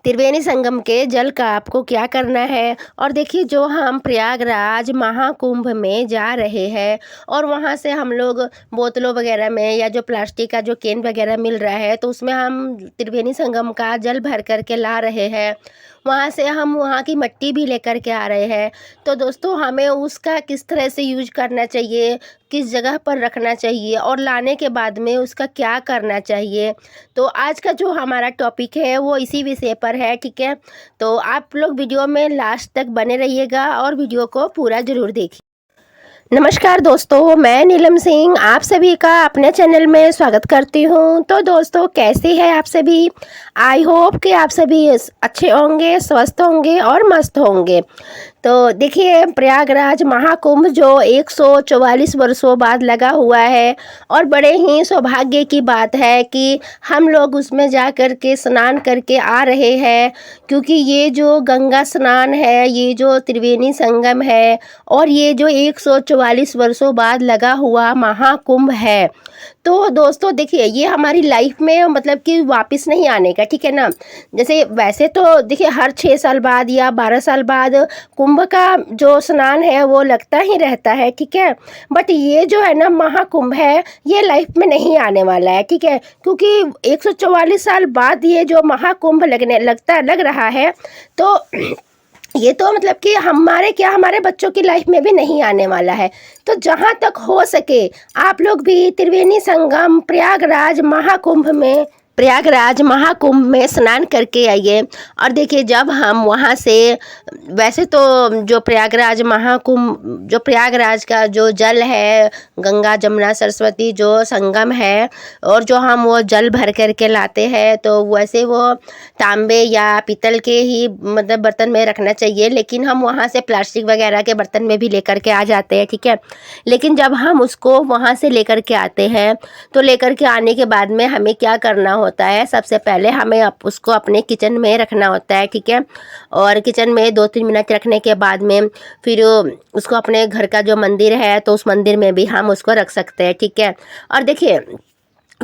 त्रिवेणी संगम के जल का आपको क्या करना है। और देखिए, जो हम प्रयागराज महाकुंभ में जा रहे हैं और वहाँ से हम लोग बोतलों वगैरह में या जो प्लास्टिक का जो कैन वगैरह मिल रहा है तो उसमें हम त्रिवेणी संगम का जल भर कर के ला रहे हैं। वहाँ से हम वहाँ की मिट्टी भी लेकर के आ रहे हैं। तो दोस्तों, हमें उसका किस तरह से यूज करना चाहिए, किस जगह पर रखना चाहिए और लाने के बाद में उसका क्या करना चाहिए, तो आज का जो हमारा टॉपिक है वो इसी विषय पर है। ठीक है, तो आप लोग वीडियो में लास्ट तक बने रहिएगा और वीडियो को पूरा ज़रूर देखिए। नमस्कार दोस्तों, मैं नीलम सिंह आप सभी का अपने चैनल में स्वागत करती हूं। तो दोस्तों, कैसे हैं आप सभी? आई होप कि आप सभी अच्छे होंगे, स्वस्थ होंगे और मस्त होंगे। तो देखिए, प्रयागराज महाकुंभ जो 144 वर्षों बाद लगा हुआ है और बड़े ही सौभाग्य की बात है कि हम लोग उसमें जा कर के स्नान करके आ रहे हैं, क्योंकि ये जो गंगा स्नान है, ये जो त्रिवेणी संगम है और ये जो 144 वर्षों बाद लगा हुआ महाकुंभ है। तो दोस्तों देखिए, ये हमारी लाइफ में मतलब कि वापस नहीं आने का, ठीक है ना। जैसे वैसे तो देखिए, हर 6 साल बाद या 12 साल बाद कुंभ का जो स्नान है वो लगता ही रहता है, ठीक है। बट ये जो है ना महाकुंभ है, ये लाइफ में नहीं आने वाला है, ठीक है, क्योंकि 144 साल बाद ये जो महाकुंभ लग रहा है। तो ये तो मतलब कि हमारे बच्चों की लाइफ में भी नहीं आने वाला है। तो जहाँ तक हो सके आप लोग भी त्रिवेणी संगम प्रयागराज महाकुंभ में स्नान करके आइए। और देखिए, जब हम वहाँ से, वैसे तो जो प्रयागराज का जो जल है, गंगा जमुना सरस्वती जो संगम है, और जो हम वो जल भर करके लाते हैं, तो वैसे वो तांबे या पीतल के ही मतलब बर्तन में रखना चाहिए, लेकिन हम वहाँ से प्लास्टिक वगैरह के बर्तन में भी लेकर के आ जाते हैं, ठीक है। लेकिन जब हम उसको वहाँ से लेकर के आते हैं, तो लेकर के आने के बाद में हमें क्या करना होता है, सबसे पहले हमें उसको अपने किचन में रखना होता है, ठीक है। और किचन में 2-3 मिनट रखने के बाद में फिर उसको अपने घर का जो मंदिर है तो उस मंदिर में भी हम उसको रख सकते हैं, ठीक है। और देखिए,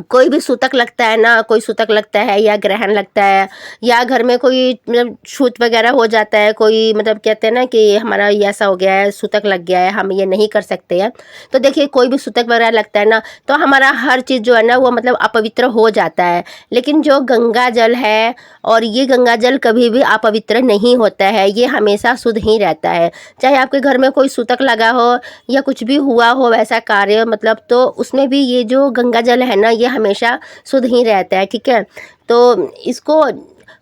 कोई भी सूतक लगता है ना, कोई सूतक लगता है या ग्रहण लगता है या घर में कोई मतलब छूत वगैरह हो जाता है, कोई मतलब कहते हैं ना कि हमारा ये ऐसा हो गया है, सूतक लग गया है, हम ये नहीं कर सकते हैं। तो देखिए, कोई भी सूतक वगैरह लगता है ना, तो हमारा हर चीज़ जो है ना वो मतलब अपवित्र हो जाता है। लेकिन जो गंगा जल है, और ये गंगा जल कभी भी अपवित्र नहीं होता है, ये हमेशा शुद्ध ही रहता है। चाहे आपके घर में कोई सूतक लगा हो या कुछ भी हुआ हो वैसा कार्य, मतलब तो उसमें भी ये जो गंगा जल है ना, ये हमेशा शुद्ध ही रहता है, ठीक है। तो इसको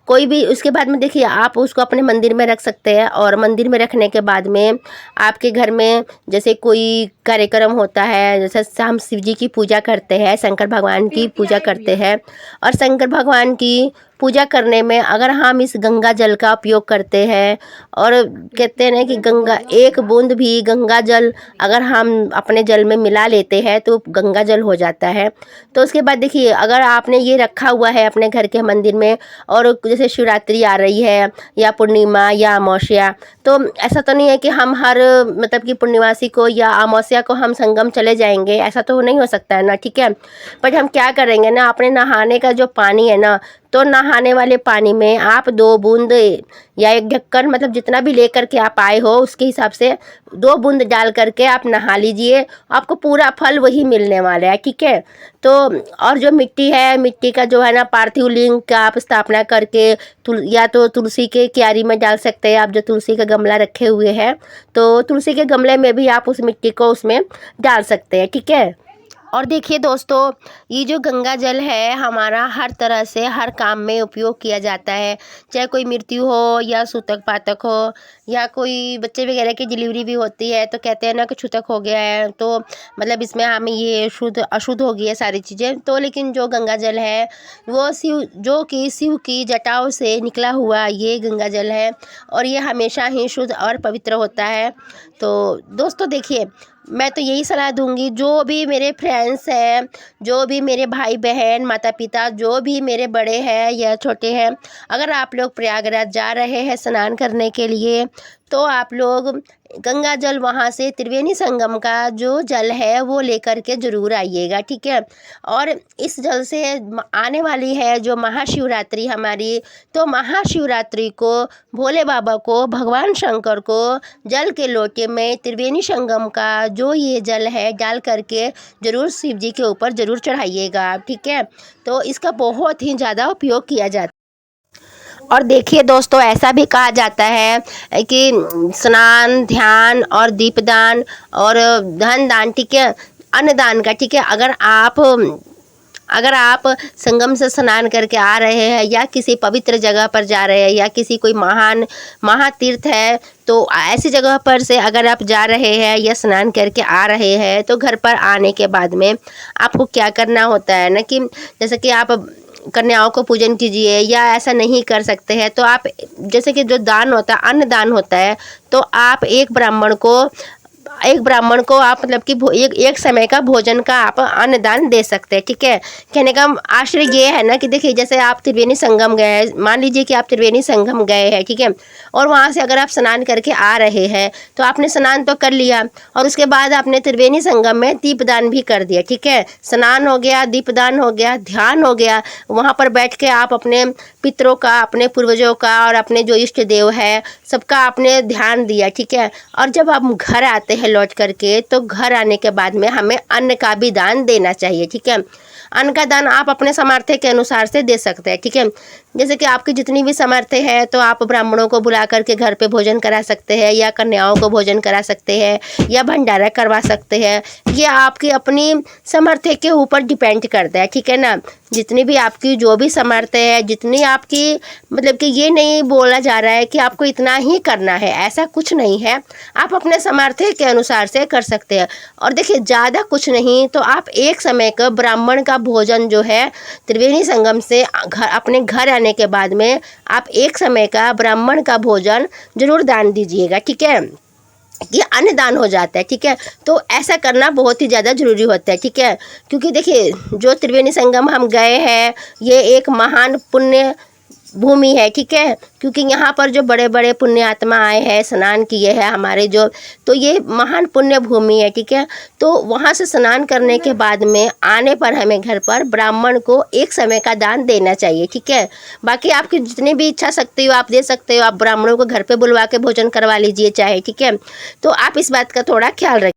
कोई भी, उसके बाद में देखिए, आप उसको अपने मंदिर में रख सकते हैं। और मंदिर में रखने के बाद में आपके घर में जैसे कोई कार्यक्रम होता है, जैसे हम शिव जी की पूजा करते हैं, शंकर भगवान की पूजा करते हैं, और शंकर भगवान की पूजा करने में अगर हम इस गंगा जल का उपयोग करते हैं, और कहते हैं ना कि गंगा, एक बूंद भी गंगा जल अगर हम अपने जल में मिला लेते हैं तो गंगा जल हो जाता है। तो उसके बाद देखिए, अगर आपने ये रखा हुआ है अपने घर के मंदिर में, और जैसे शिवरात्रि आ रही है या पूर्णिमा या अमावस्या, तो ऐसा तो नहीं है कि हम हर मतलब कि पूर्णिमासी को या अमावस्या को हम संगम चले जाएंगे, ऐसा तो नहीं हो सकता है ना, ठीक है। बट हम क्या करेंगे ना, अपने नहाने का जो पानी है ना, तो नहाने वाले पानी में आप 2 बूंद या 1 ढक्कन, मतलब जितना भी लेकर के आप आए हो उसके हिसाब से 2 बूंद डाल करके आप नहा लीजिए, आपको पूरा फल वही मिलने वाला है, ठीक है। तो और जो मिट्टी है, मिट्टी का जो है ना पार्थिव लिंग का आप स्थापना करके या तो तुलसी के क्यारी में डाल सकते हैं। आप जो तुलसी का गमला रखे हुए हैं, तो तुलसी के गमले में भी आप उस मिट्टी को उसमें डाल सकते हैं, ठीक है। और देखिए दोस्तों, ये जो गंगा जल है हमारा हर तरह से हर काम में उपयोग किया जाता है। चाहे कोई मृत्यु हो या सूतक पातक हो या कोई बच्चे वगैरह की डिलीवरी भी होती है, तो कहते हैं ना कि छूतक हो गया है, तो मतलब इसमें हमें ये शुद्ध अशुद्ध हो गई है सारी चीज़ें। तो लेकिन जो गंगा जल है वो शिव की जटाओं से निकला हुआ ये गंगा जल है, और ये हमेशा ही शुद्ध और पवित्र होता है। तो दोस्तों देखिए, मैं तो यही सलाह दूंगी, जो भी मेरे फ्रेंड्स हैं, जो भी मेरे भाई बहन, माता पिता, जो भी मेरे बड़े हैं या छोटे हैं, अगर आप लोग प्रयागराज जा रहे हैं स्नान करने के लिए, तो आप लोग गंगा जल वहाँ से त्रिवेणी संगम का जो जल है वो लेकर के ज़रूर आइएगा, ठीक है। और इस जल से आने वाली है जो महाशिवरात्रि हमारी, तो महाशिवरात्रि को भोले बाबा को, भगवान शंकर को जल के लोटे में त्रिवेणी संगम का जो ये जल है डाल करके ज़रूर शिव जी के ऊपर ज़रूर चढ़ाइएगा, ठीक है। तो इसका बहुत ही ज़्यादा उपयोग किया जाता है। और देखिए दोस्तों, ऐसा भी कहा जाता है कि स्नान, ध्यान और दीपदान और धन दान, ठीक है, अन्नदान का, ठीक है, अगर आप संगम से स्नान करके आ रहे हैं या किसी पवित्र जगह पर जा रहे हैं या किसी कोई महातीर्थ है, तो ऐसी जगह पर से अगर आप जा रहे हैं या स्नान करके आ रहे हैं, तो घर पर आने के बाद में आपको क्या करना होता है ना, कि जैसे कि आप कन्याओं को पूजन कीजिए, या ऐसा नहीं कर सकते हैं तो आप जैसे कि जो दान होता है, अन्न दान होता है, तो आप एक ब्राह्मण को आप मतलब कि एक समय का भोजन का आप अन्नदान दे सकते हैं, ठीक है। कहने का आश्रय ये है ना कि देखिए, जैसे आप त्रिवेणी संगम गए हैं, मान लीजिए कि आप त्रिवेणी संगम गए हैं, ठीक है, और वहाँ से अगर आप स्नान करके आ रहे हैं तो आपने स्नान तो कर लिया और उसके बाद आपने त्रिवेणी संगम में दीपदान भी कर दिया, ठीक है। स्नान हो गया, दीपदान हो गया, ध्यान हो गया, वहाँ पर बैठ के आप अपने पितरों का, अपने पूर्वजों का और अपने जो इष्ट देव है सबका आपने ध्यान दिया, ठीक है। और जब आप घर आते हैं लौट करके, तो घर आने के बाद में हमें अन्न का भी दान देना चाहिए, ठीक है। अन्न का दान आप अपने सामर्थ्य के अनुसार से दे सकते हैं, ठीक है। जैसे कि आपकी जितनी भी सामर्थ्य है, तो आप ब्राह्मणों को बुला करके घर पे भोजन करा सकते हैं, या कन्याओं को भोजन करा सकते हैं, या भंडारा करवा सकते हैं। ये आपकी अपनी सामर्थ्य के ऊपर डिपेंड करता है, ठीक है ना। जितनी भी आपकी जो भी सामर्थ्य है, जितनी आपकी मतलब कि ये नहीं बोला जा रहा है कि आपको इतना ही करना है, ऐसा कुछ नहीं है। आप अपने सामर्थ्य के अनुसार से कर सकते हैं। और देखिए, ज़्यादा कुछ नहीं तो आप एक समय का ब्राह्मण का भोजन जो है त्रिवेणी संगम से अपने घर आने के बाद में आप एक समय का ब्राह्मण का भोजन जरूर दान दीजिएगा, ठीक है। ये अन्नदान हो जाता है, ठीक है। तो ऐसा करना बहुत ही ज़्यादा ज़रूरी होता है, ठीक है। क्योंकि देखिए, जो त्रिवेणी संगम हम गए हैं, ये एक महान पुण्य भूमि है, ठीक है। क्योंकि यहाँ पर जो बड़े बड़े पुण्य आत्मा आए हैं, स्नान किए हैं हमारे जो, तो ये महान पुण्य भूमि है, ठीक है। तो वहाँ से स्नान करने के बाद में आने पर हमें घर पर ब्राह्मण को एक समय का दान देना चाहिए, ठीक है। बाकी आपकी जितनी भी इच्छा शक्ति हो आप दे सकते हो, आप ब्राह्मणों को घर पे बुलवा के भोजन करवा लीजिए चाहे, ठीक है। तो आप इस बात का थोड़ा ख्याल रखिए।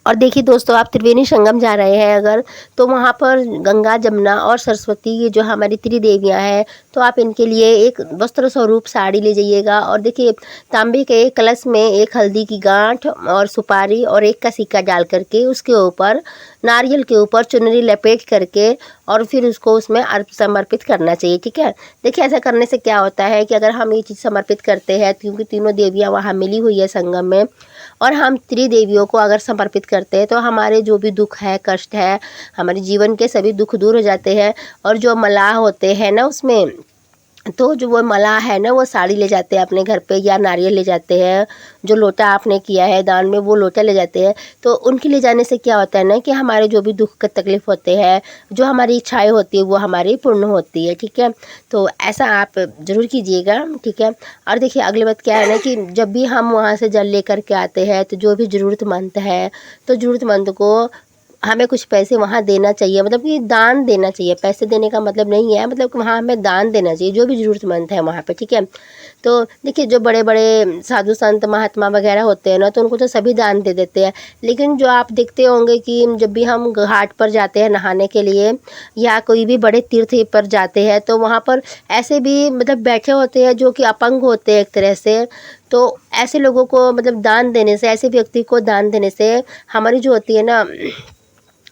और देखिए दोस्तों, आप त्रिवेणी संगम जा रहे हैं अगर, तो वहाँ पर गंगा, जमुना और सरस्वती, ये जो हमारी त्रिदेवियाँ हैं, तो आप इनके लिए एक वस्त्र स्वरूप साड़ी ले जाइएगा। और देखिए, तांबे के एक कलश में एक हल्दी की गांठ और सुपारी और एक का सिक्का डाल करके उसके ऊपर नारियल के ऊपर चुनरी लपेट करके और फिर उसको उसमें समर्पित करना चाहिए, ठीक है। देखिए, ऐसा करने से क्या होता है कि अगर हम ये चीज़ समर्पित करते हैं, क्योंकि तीनों देवियाँ वहाँ मिली हुई है संगम में, और हम त्रिदेवियों को अगर समर्पित करते हैं, तो हमारे जो भी दुख है, कष्ट है, हमारे जीवन के सभी दुख दूर हो जाते हैं। और जो मलाह होते हैं ना उसमें, तो जो वो मलाह है ना, वो साड़ी ले जाते हैं अपने घर पे, या नारियल ले जाते हैं, जो लोटा आपने किया है दान में वो लोटा ले जाते हैं। तो उनके ले जाने से क्या होता है ना कि हमारे जो भी दुख तकलीफ होते हैं, जो हमारी इच्छाएं होती है, वो हमारी पूर्ण होती है, ठीक है। तो ऐसा आप ज़रूर कीजिएगा, ठीक है। और देखिए, अगली बात क्या है ना कि जब भी हम वहाँ से जल लेकर के आते हैं, तो जो भी ज़रूरतमंद है, तो ज़रूरतमंद को हमें कुछ पैसे वहाँ देना चाहिए, मतलब कि दान देना चाहिए। पैसे देने का मतलब नहीं है, मतलब कि वहाँ हमें दान देना चाहिए जो भी ज़रूरतमंद है वहाँ पे, ठीक है। तो देखिए, जो बड़े बड़े साधु संत महात्मा वगैरह होते हैं ना, तो उनको तो सभी दान दे देते हैं। लेकिन जो आप देखते होंगे कि जब भी हम घाट पर जाते हैं नहाने के लिए, या कोई भी बड़े तीर्थ पर जाते हैं, तो वहाँ पर ऐसे भी मतलब बैठे होते हैं जो कि अपंग होते हैं एक तरह से। तो ऐसे लोगों को मतलब दान देने से, ऐसे व्यक्ति को दान देने से हमारी जो होती है ना,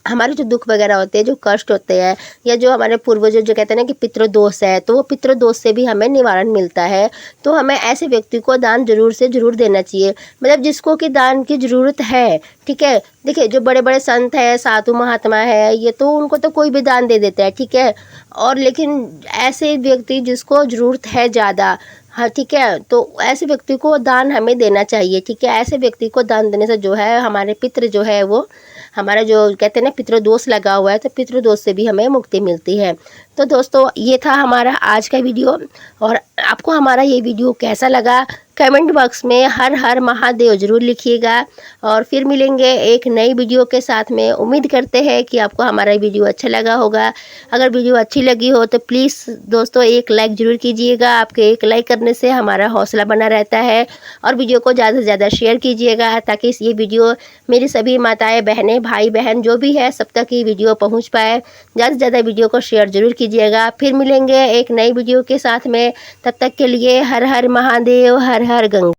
हमारे जो दुख वगैरह होते हैं, जो कष्ट होते हैं, या जो हमारे पूर्वज जो कहते हैं ना कि पितृदोष है, तो वो पितृदोष से भी हमें निवारण मिलता है। तो हमें ऐसे व्यक्ति को दान जरूर से ज़रूर देना चाहिए, मतलब जिसको कि दान की ज़रूरत है, ठीक है। देखिए, जो बड़े बड़े संत हैं, साधु महात्मा है, ये तो उनको तो कोई भी दान दे देता है, ठीक है। और लेकिन ऐसे व्यक्ति जिसको ज़रूरत है ज़्यादा, हाँ ठीक है, तो ऐसे व्यक्ति को दान हमें देना चाहिए, ठीक है। ऐसे व्यक्ति को दान देने से जो है हमारे पितृ जो है वो, हमारा जो कहते हैं ना पितृदोष लगा हुआ है, तो पितृदोष से भी हमें मुक्ति मिलती है। तो दोस्तों, ये था हमारा आज का वीडियो। और आपको हमारा ये वीडियो कैसा लगा कमेंट बॉक्स में हर हर महादेव ज़रूर लिखिएगा। और फिर मिलेंगे एक नई वीडियो के साथ में। उम्मीद करते हैं कि आपको हमारा वीडियो अच्छा लगा होगा। अगर वीडियो अच्छी लगी हो तो प्लीज़ दोस्तों एक लाइक ज़रूर कीजिएगा। आपके एक लाइक करने से हमारा हौसला बना रहता है। और वीडियो को ज़्यादा से ज़्यादा शेयर कीजिएगा ताकि ये वीडियो मेरी सभी माताएँ बहनें भाई बहन जो भी है सब तक ये वीडियो पहुँच पाए। ज़्यादा से ज़्यादा वीडियो को शेयर ज़रूर कीजिएगा। फिर मिलेंगे एक नई वीडियो के साथ में। तब तक के लिए हर हर महादेव, हर हर गंगा।